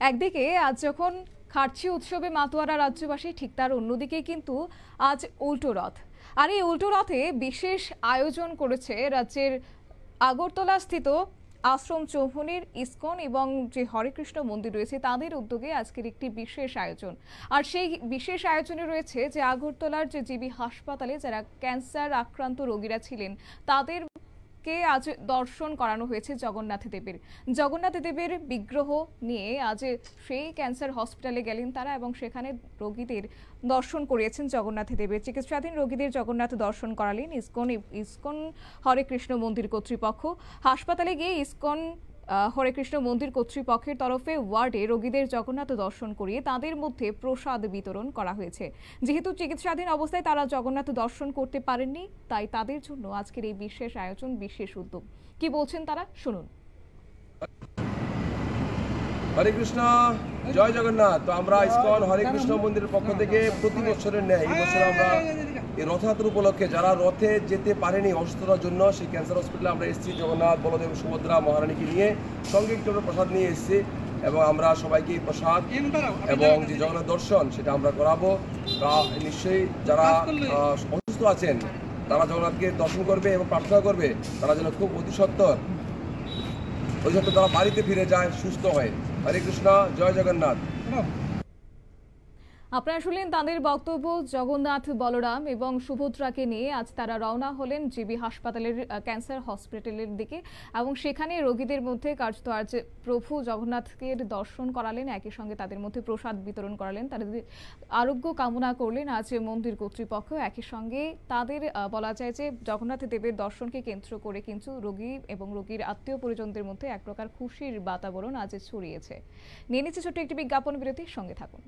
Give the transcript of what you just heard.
একদিকে আজ যখন খার্চি উৎসবে মাতোয়ারা রাজ্যবাসী, ঠিক তার অন্যদিকে কিন্তু আজ উল্টো রথ। আর এই উল্টো রথে বিশেষ আয়োজন করেছে রাজ্যের আগরতলা স্থিত আশ্রম চৌমুহনীর ইসকন এবং যে হরেকৃষ্ণ মন্দির রয়েছে তাদের উদ্যোগে আজকের একটি বিশেষ আয়োজন। আর সেই বিশেষ আয়োজনে রয়েছে যে আগরতলার যে জিবি হাসপাতালে যারা ক্যান্সার আক্রান্ত রোগীরা ছিলেন তাদের আজ দর্শন করানো হয়েছে জগন্নাথ দেবের বিগ্রহ নিয়ে আজ সেই ক্যান্সার হসপিটালে গেলেন তারা এবং সেখানে রোগীদের দর্শন করিয়েছেন জগন্নাথ দেবের। চিকিৎসাধীন রোগীদের জগন্নাথ দর্শন করালেন ইসকন হরেকৃষ্ণ মন্দির কর্তৃপক্ষ। হাসপাতালে গিয়ে ইসকন হরেকৃষ্ণ মন্দির কর্তৃপক্ষের তরফে ওয়ার্ডে রোগীদের জগন্নাথ দর্শন করিয়ে তাদের মধ্যে প্রসাদ বিতরণ করা হয়েছে। যেহেতু চিকিৎসাধীন অবস্থায় তারা জগন্নাথ দর্শন করতে পারেননি, তাই তাদের জন্য আজকের এই বিশেষ আয়োজন, বিশেষ উদ্যোগ। কি বলছেন তারা, শুনুন। হরে কৃষ্ণ, জয় জগন্নাথ। তো আমরা ইসকন হরে কৃষ্ণ মন্দিরের পক্ষ থেকে প্রতি বছরের ন্যায় এই বছর আমরা এই রথযাত্রা উপলক্ষে যারা রথে যেতে পারেনি অসুস্থতার জন্য সেই ক্যান্সার হসপিটালে আমরা এসেছি জগন্নাথ বলদেব সুভদ্রা মহারানীকে নিয়ে, সঙ্গে একটু প্রসাদ নিয়ে এসেছি এবং আমরা সবাইকে প্রসাদ এবং যে জগন্নাথ দর্শন সেটা আমরা করাবো। তা নিশ্চয়ই যারা অসুস্থ আছেন তারা জগন্নাথকে দর্শন করবে এবং প্রার্থনা করবে তারা যেন খুব অতি সত্বর তারা বাড়িতে ফিরে যায় সুস্থ হয়। হরে কৃষ্ণ, জয় জগন্নাথ। আপনারা শুনলেন তাদের বক্তব্য। জগন্নাথ, বলরাম এবং সুভদ্রাকে নিয়ে আজ তারা রওনা হলেন জিবি হাসপাতালের ক্যান্সার হসপিটালের দিকে এবং সেখানে রোগীদের মধ্যে কার্যত আজ প্রভু জগন্নাথকে দর্শন করালেন, একই সঙ্গে তাদের মধ্যে প্রসাদ বিতরণ করালেন, তাদের আরোগ্য কামনা করলেন আজ মন্দির কর্তৃপক্ষ। একই সঙ্গে তাদের বলা যায় যে জগন্নাথ দেবের দর্শনকে কেন্দ্র করে কিন্তু রোগী এবং রোগীর আত্মীয় পরিজনদের মধ্যে এক প্রকার খুশির বাতাবরণ আজ ছড়িয়েছে। নিয়ে নিচ্ছে ছোট্ট একটি বিজ্ঞাপন বিরতি, সঙ্গে থাকুন।